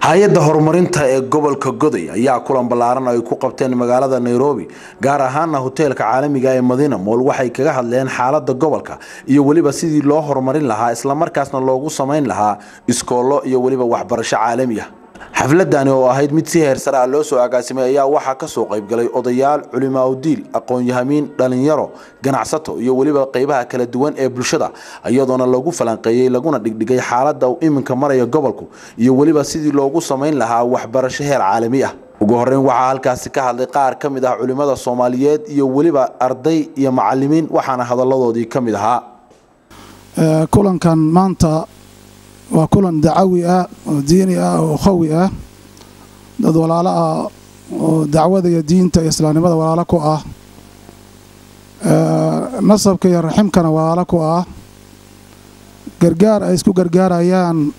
hay'adda horumarinta ee gobolka Goday ayaa kulan balaaran ay ku qabteen magaalada Nairobi gaar ahaan hoteelka caalamiga ee Madina Mall waxay kaga hadleen xaaladda gobolka iyo waliba sidii loo horumarin lahaa isla markaasna loogu sameyn lahaa iskoolo iyo waliba waxbarasho caalami ah. xafladani oo ahayd mid si heer sare ah loo soo agaasimay ayaa waxa ka soo qayb galay odayaal culimo diil aqoon-yahamiin dhalinyaro ganacsato iyo waliba qaybaha kala duwan ee bulshada iyadoona lagu falanqeeyay laguna dhigdhigay xaaladda uu iminka maraya gobolku iyo waliba sidii loogu sameyn lahaa waxbarasho heer caalami ah. ugu horeyn waxa halkaas ka hadlay qaar kamid ah culimada Soomaaliyeed iyo waliba arday iyo macallimiin waxaana hadaladoodii kamid ahaa kulankan maanta waa kulan dacawi ah oo diini ah oo khawi ah dad walaalo ah oo dacwada iyo diinta islaamnimada walaalo ku ah nasabka iyo raximkana walaalo ku ah gargaar ay isku gargaarayaan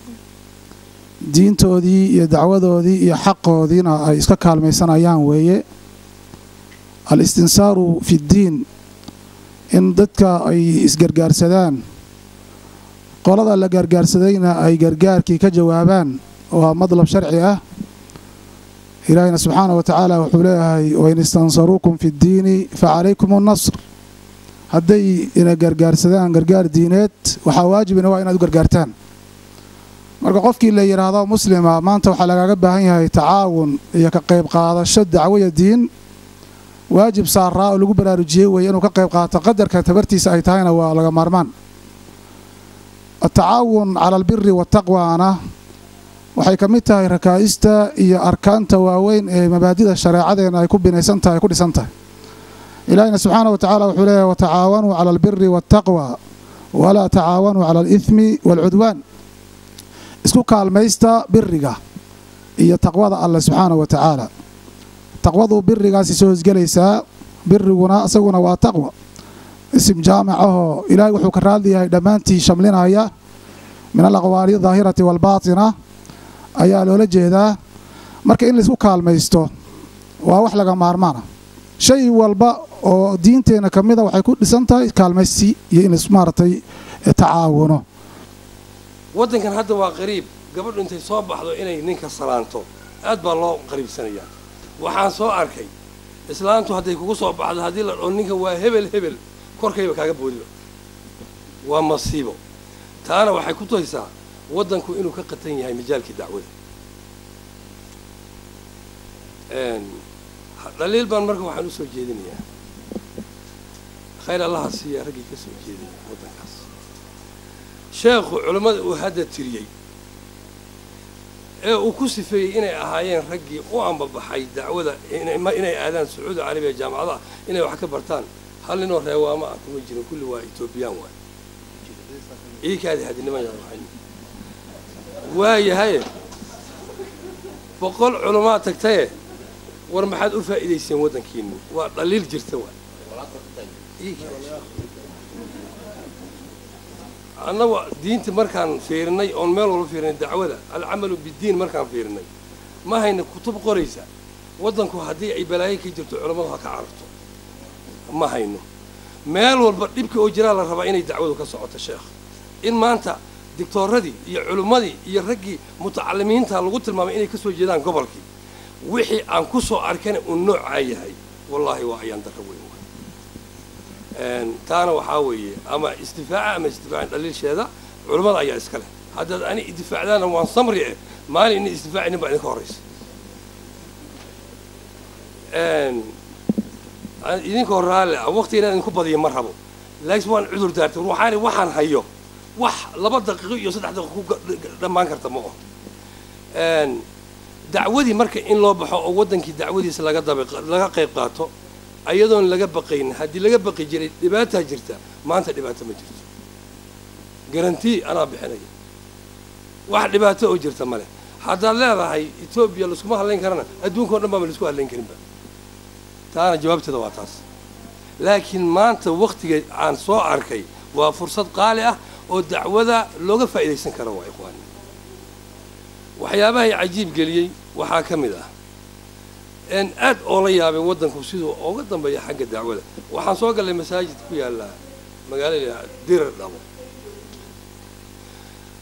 diintoodii iyo dacwadoodii iyo xaqoodiina ay iska kaalmaysanayaan weeye al-istinsaaru fi diin in dadka ay isgargaarsadaan qolada la gargaarsadayna ay gargaarkii ka jawaabaan waa madlab sharci ah. ilaahina subxaanahu wa tacaala wuxuu leeyahay wain istansaruukum fi ddiini facalaykum annasr hadday ina gargaarsadaan gargaar diineed waxaa waajibina waa inaad u gargaartaan. marka qofkii la yidhaahdo muslima maanta waxaa lagaaga baahan yahay tacaawun iyo ka qayb qaadasho dacwaya diin waajib saaraa oo lagu baraarujiyey weeye inuu ka qayb qaato qadarka tabartiisa ay tahayna waa laga maarmaan. التعاون على البر والتقوى أنا waxay kamid tahay rakaa'ista iyo arkaanta waaweyn ee mabaadida shariicadeena ay ku binaysan tahay ku dhisan tahay. ilaahina subxaanahu wa tacaala wuxuu leeyahay watacaawanuu cala albiri wattaqwa walaa tacaawanuu cala alithmi waalcudwaan isku kaalmaysta biriga iyo taqwada alle subxaanahu wa tacaala. taqwadu birigaasi soo hosgelaysaa biriguna isaguna waa taqwa اسم جامعه إلهي وحو كرادي هاي دمانتي شملنا من الأقوال الظاهرة والباطنة أيها لولا جيدا مركا إن لسو كالميستو ووحلقا مارمانا شيء والباء دينتينا كميدا وحيكون لسانتا كالميستي يإن اسمارتي تعاونه ودن كان هذا قريب قبل أنت يصاب بحضو إني نينك الصلانتو أدبا الله قريب سنيا وحان سو أركي إسلانتو هذا يكون صوب بعض هذه لأنك هو هبل korkayba kaaga boodiba waa masiibo taana waxay ku toysaa wadanku inuu ka qatan yahay majaalkii dacwada daliil baan marka waxaan u soo jeedinayaa khayr allah siiya ragii ka soo jeediyay wadankaas sheekhu culimada uu hadda tiriyay ee uu ku sifeeyey inay ahaayeen raggii u ambabaxay dacwada inay aadaan sacuudi carabiya jaamacadaha inay wax ka bartaan هل إنه رواما أكون جنو كل واحد إثيوبيان واحد إيه كذا هذه نما يروحين وهي هاي بقول علماء تكتيه ورم حد ألفا إلى يسمونه كينو ودليل جرتوا إيه أنا دين تمركان فيرني أو مال ولا فيرني دعوة العمل بالدين مركان فيرني ما هي كتب قريسة ودنكو هدي عبلاي كجرت علماء هكعرفتو ما هينو مال والبديبك أجرا للربع إني دعوة كسعة الشيخ إن ما أنت دكتور ردي يا علماء يرجع متعلمين تلقط المام إني كسو جدان قبلك وحي عن كسو أركان النوع عي هاي والله وعيان تروي إن تانا وحاوي أما استفاع أما استفاع دليل شيء هذا علماء أي إسكاله هذا أنا استفاع لنا وان صمري مالي إني استفاع إني بعد كوريس إن idinka horaale waqtiina idinku badiyo ma rabo laakiin waan cudur daartay ruuxaani waxaan hayo wax 2 daqiiqo iyo 3 daqiiqo ku dhamaan karta ma oo dacwadii marka in loo baxo oo wadankii dacwadiisa laga qayb qaato ayadoon laga baqayn hadii laga baqi jiray dhibaato jirta maanta dhibaato ma jirto garanti ana bixinay wax dhibaato oo jirta male haddii leedahay Itoobiya la isku haleyn karana adduunka oo dhan ba la isku haleyn karin ba تانا جوابت دواتاس لكن ما أنت وقت عن صو أركي وفرصة قالعة ودعوة لوجا فائدة سنكروا إخواني وحيابها عجيب قليل وحاكم ذا إن أد أولياء بودن كوسيدو أو قدام بيا حق الدعوة وحنسوق المساجد كويا الله مقال لي دير الدعوة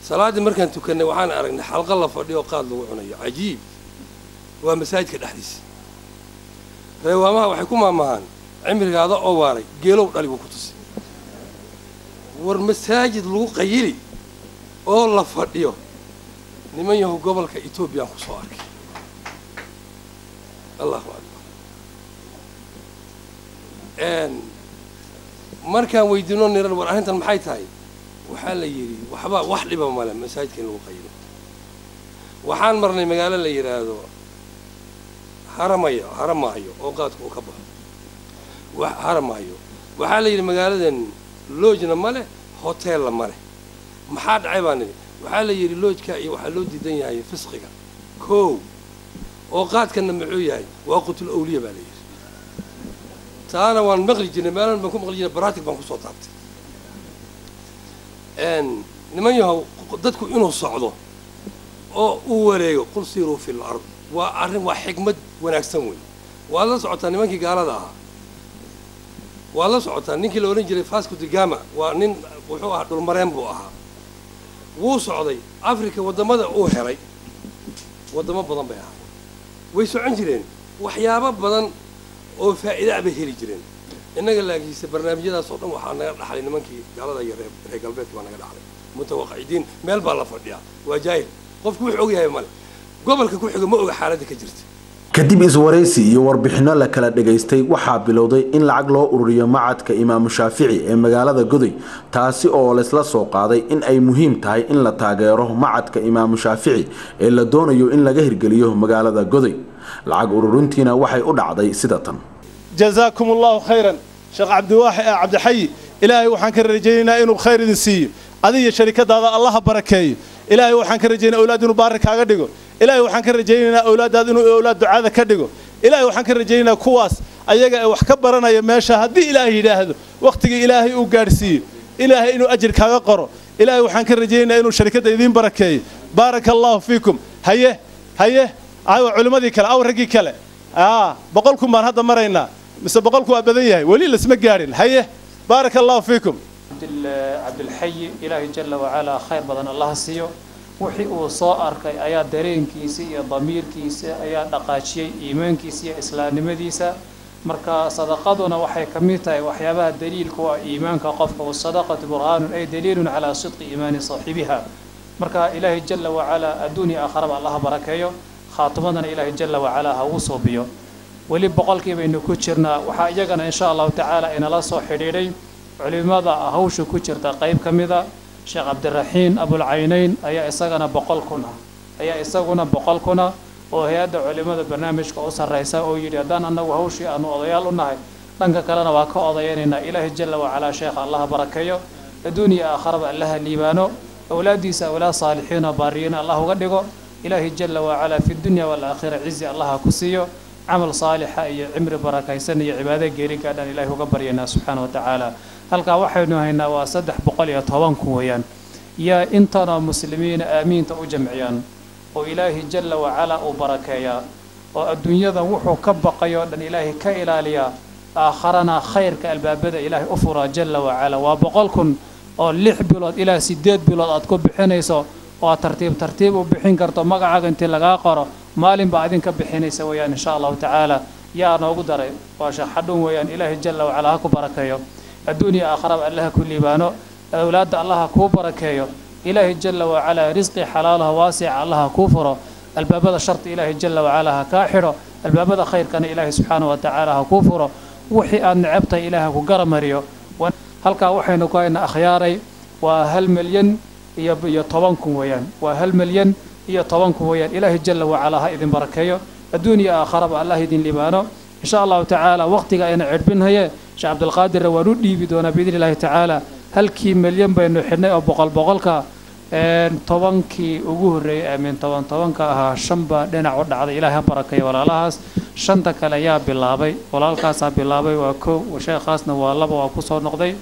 صلاة مركان تكنا وحنا أرجنا حلقة الله فدي وقاد له عنيا عجيب ومساجد كالحديث روامها وحكومة معان عمر هذا أواري جيلو قالي وكتس والمساجد لو قيلي الله فديه نمن يهو قبل كإثيوبيا خصارك الله أكبر أن مركان ويدينون نيران ورأهنت المحيط هاي وحال يري وحبا وحلي بمالا مساجد كان لو قيلي وحال مرني مقالا اللي يري هذا حرمايو أوقاتك وكبه وحرمايو وحال يري مقالا لوجنا ماله هوتيل ماله محاد عيباني وحال يري لوجكا iyo waxa loo diidan yahay fisqiga koow oo qaadkana muxuu yahay waa qutul awliya baa leeyahay taana waan maqli jirnay maalan baan ku maqli jirnay baraatig baan ku soo taabtay niman yahow dadku inuu socdo oo uu wareego qul siiru fil ard waa arrin waa xigmad wanaagsan weyn waa la socotaa nimankii gaalada ahaa waa la socotaa ninkii la oran jiray Vasco da Gama waa nin wuxuu ahaa dhulmareen buu ahaa wuu socday Afrika wadamada uu helay wadamo badan bay ahaa way socon jireen waxyaabo badan oo faa'iido ah bay heli jireen innaga laakiinse barnaamijyadaas oo dhan waxaa naga dhaxlay nimankii gaalada iyo reer galbeedka baa naga dhaxlay mutawaqqidiin meel baa la fadhiyaa waa jaahil qofku wuxuu og yahay male gobolka ku xiga ma oga xaaladda ka jirta kadib iswareysi iyo warbixino la kala dhageystay waxaa bilowday in lacag loo ururiyo macadka Imaam Shaafici ee magaalada Goday taasi oo la isla soo qaaday in ay muhiim tahay in la taageero macadka Imaam Shaafici ee la doonayo in laga hirgeliyo magaalada Goday lacag ururintiina waxay u dhacday sida tan jazakumullahu khayran Sheekh Abdi Hayy ilaahay waxaan ka rajaynaynaa inuu khayr idin siiyo adiga sharikadaada Allah barakeeyo ilaahay waxaan ka rajaynaynaa awlaad inuu barak kaaga dhigo ilaahay waxaan ka rajaynaynaa awlaadaad inuu awlaad ducada ka dhigo ilaahay waxaan ka rajaynaynaa kuwaas ayaga ay wax ka baranaya meesha hadii ilaahay yiraahdo waqtiga ilaahay uu gaarsiiyo ilaahay inuu ajir kaaga qoro ilaahay waxaan ka rajaynaynaa inuu sharikada idin barakeeyo barakallahu fiikum haye aywa culimadii kale aw ragii kale boqolku maan hadda maraynaa mise boqolku waa badan yahay wali lasma gaarin haye barakallahu fiikum عبد الحي إلهي جل وعلا خير بدن الله سيو وحي وصار كي أيا درين كيسي يا ضمير كيسي أيا نقاشي إيمان كيسي إسلام مديسة مركا صدقاتنا وحي كميتا وحيابها دليل كوا إيمان كقفك والصدقة برهان أي دليل على صدق إيمان صاحبها مركا إلهي جل وعلا الدنيا آخر الله بركايو خاطبنا إلهي جل وعلا هوصو بيو ولي بقولك بإنه كتشرنا وحاجنا إن شاء الله تعالى إن الله صحيحي علماء هوش كتشرت قيب كمذا شيخ عبد الرحيم أبو العينين أيا إسقنا بقول كنا وهذا علماء برنامج كأسر رئيسة أو يريدان أنه هوشي أنه أضيال النهي لأنك كلنا واقع أضياننا إله جل وعلا شيخ الله بركيه الدنيا آخر الله الليبانو أولادي سأولاد صالحين بارين الله قدقه إله جل وعلا في الدنيا والآخرة عز الله كسيه عمل صالح أي عمر بركة سنة عبادة غير كان إله قبرنا سبحانه وتعالى halka waxaynu haynaa waa 310 kuwayaan ya intana muslimiin aamiinta u jamciyaan oo ilaahi jalla wa ala u barakeeya oo adduunyada wuxuu ka baqayo dhan ilaahi ka ilaaliya aakharana khayrka albaabada ilaahi u fura jalla wa ala waa 100 oo 6 bilood ilaa 8 bilood aad ku bixinayso oo tartiib u bixin karto magacaaga inta laga qoro maalin ba adin ka bixinaysa wayaan insha Allah ta'ala yaa noogu daray waa shaqadun wayaan ilaahi jalla wa ala ku barakeeyo الدنيا آخر الله كل بانو أولاد الله كوبر كيو إلهي جل وعلا رزق حلالها واسع الله كفره الباب هذا شرط إلهي جل وعلا كاحره الباب هذا خير كان إلهي سبحانه وتعالى كفره وحي أن عبت إله كجر مريو هل كوحي نكوين أخياري وهل مليون يطبنكم ويان وهل مليون يطبنكم ويان إلهي جل وعلا إذن بركيو الدنيا آخر الله إذن لبانو إن شاء الله تعالى وقتك أنا عربين هي شيخ عبد القادر ورودي بدون بإذن الله تعالى هل كي مليون بين حنا أو بقولك طبنكي وجوه من طبنك شنبا لنا عرض على إله بركة ولا لهاس شنتك لا يا باللابي ولا الكاس باللابي وكو وشيخ خاصنا والله وكسر نقضي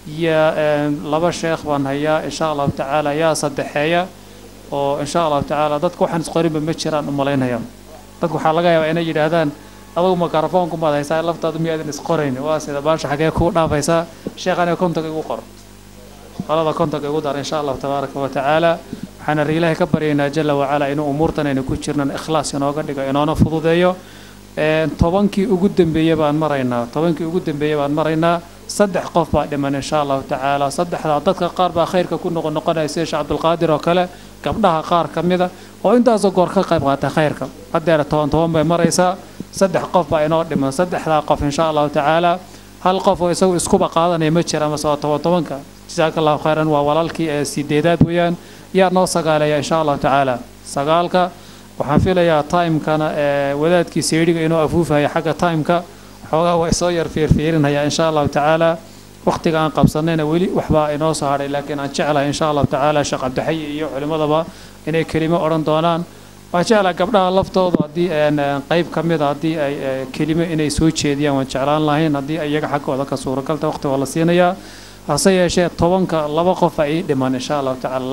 يا لبا الشيخ وان هيا إن شاء الله تعالى يا صدحية وإن شاء الله تعالى ضدك وحن قريب من مشران أمالين هيا ضدك حلقة وين يجي هذان أبو ميكروفونكم هذا يسأل لفظ ميادين إسقرين واسد باش حاجة كورنا فيسا شيخ أنا كنت أقول qolada kontonka ugu dar insha Allah tabaaraka wa tacaala waxaan ilaahay ka baryaynaa jalla wa ala inuu umuurtan aynu ku jirnaan ikhlaas inooga dhigo inoona fududeeyo tobankii ugu dambeeyay baan maraynaa saddex qof baa dhiman insha Allah tacaala saddexda dadka qaar baa khayrka ku noqonaya Sheekh Abdul Qaadir oo kale gabdhaha qaar kamida oo intaas oo goor ka qayb qaata khayrka hadeer toban bay maraysaa saddex qof baa inoo dhiman saddexda qof insha Allah tacaala hal qof oo isagu isku baqaadanay ma jira ama tobanka jazaakallahu khayran waa walaalkii sideedaad weeyaan yaa noo sagaalaya insha Allah tacaala sagaalka waxaan filayaa timekana wadaadkii seeriga inuu afuufayo xagga timeka xoogaa way soo yar fiirfiirinaya insha Allah tacaala waqtiga aan qabsanayna weli waxba inoo soo haray laakiin aan jeclahay insha Allah tacaala Sheekh Abdixayi iyo culimadaba inay kelimo oran doonaan waan jeclahay gabdhaha laftooda haddii qayb ka mid haddii ay kelimo inay soo jeediyaan waan jeclaan lahayn haddii iyaga xaggooda ka suuragalta waqti waa la siinayaa hase yeeshee tobanka laba qof ay dhiman insha Allah tacaala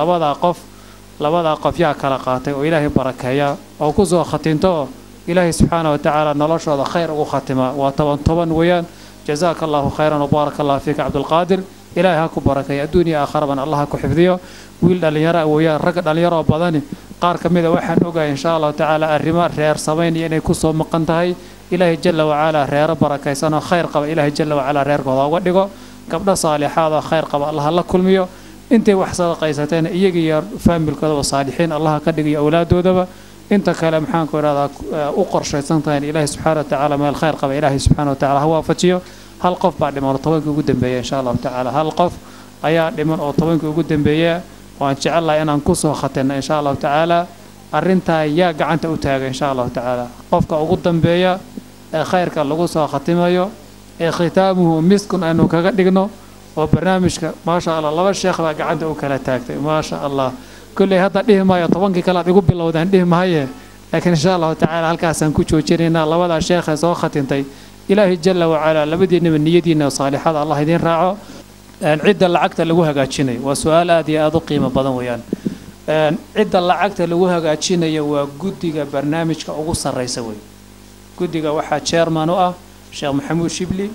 labadaa qof yaa kala qaatay oo ilaahay barakeeya oo ku soo khatinto إلهي سبحانه وتعالى نلاشوا هذا خير وخاتمة وطبعا ويان جزاك الله خيرا وبارك الله فيك عبد القادر إلهي هاكو بركة يا الدنيا آخر بنا الله هاكو حفظيه ويل اللي يرى ويا رقد اللي يرى بدني قار كميدا وحن أوجا إن شاء الله تعالى الرمار رير صبين يعني كوسو مقنتهاي إلهي جل وعلا رير بركة سنة خير قبل إلهي جل وعلا رير قضاء ودقو قبل صالح هذا خير قبل الله كل ميو أنت وحصل قيستين يجي فهم بالكذا والصالحين الله كدقي أولاده دبا انت كلام حانك ورادا اقرشي سنتين الهي سبحانه وتعالى ما الخير قبل الهي سبحانه وتعالى هو فتيو هل قف بعد ما طبنك ugu dambeeyay insha Allah taala hal qof ayaa dhiman oo tobanka ugu dambeeyay waan jecelahay inaan ku soo khatayna insha Allah taala arinta yaa gacanta u taagay insha Allah taala qofka ugu dambeeya ee khayrka lagu soo khatimayo ee khitaamuhu miskun aanu kaga dhigno oo barnaamijka ma sha Allah laba sheekh baa gacanta u kala taagtay ma sha Allah كل هذا ده ما يطبنك كلا يقول بالله ده عنده ما هي لكن إن شاء الله تعالى هل كاسن كوتشو جرينا الله ولا شيخ زاخت انتي إلهي جل وعلا لبدي من نيتنا صالحات الله يدين راعه عدة العقد اللي وها قاتشيني وسؤال هذه أذو قيمة بدن ويان عدة العقد اللي وها قاتشيني وجودي برنامج كأقص الرئيسوي جودي واحد شيرمان شيخ محمود شبلي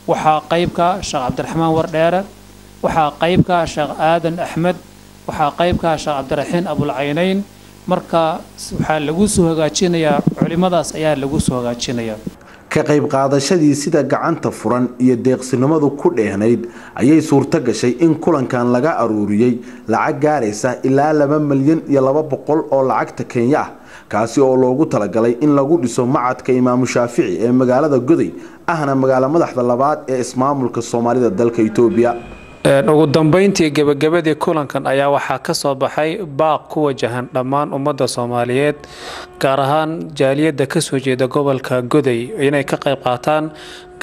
وحا قيبك شيخ عبد الرحمن ورديرة وحا قيبك شيخ آدم أحمد waxaa qaybka Sheekh Abdiraxiin Abul Caynayn marka waxa lagu soo hagaajinayaa culimadaas ayaa lagu soo hagaajinayaa ka qayb qaadashadii sida gacanta furan iyo deeqsinimadu ku dheehnayd ayay suurto gashay in kulankan laga aruuriyay lacag gaaraysa ilaa 2 milyan iyo 200 oo lacagta Kenya ah kaasi oo loogu talagalay in lagu dhiso macadka Imaam Shaafici ee magaalada Goday ahna magaalada madaxda labaad ee ismaamulka Soomaalida dalka Itoobiya ugu dambeyntii gabagabadii kulankan ayaa waxaa ka soo baxay baaq ku wajahan dhammaan ummadda Soomaaliyeed gaar ahaan jaaliyadda ka soo jeeda gobolka Goday inay ka qayb qaataan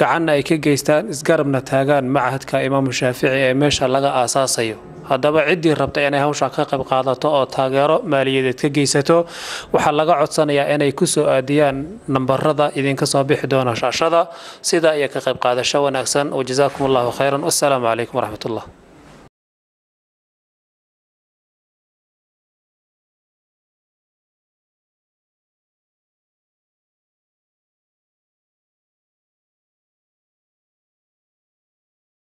gacanna ay ka geystaan isgarabna taagaan macahadka Imaam Shaafici ee meesha laga aasaasayo haddaba ciddii rabta inay hawsha ka qayb qaadato oo taageero maaliyadeed ka geysato waxa laga codsanayaa inay ku soo aadiyaan nambarada idinka soo bixi doona shaashada sida ay ka qayb qaadasho wanaagsan oo jazaakumullahu khayran. Assalaamu alaykum wa rahmatullah.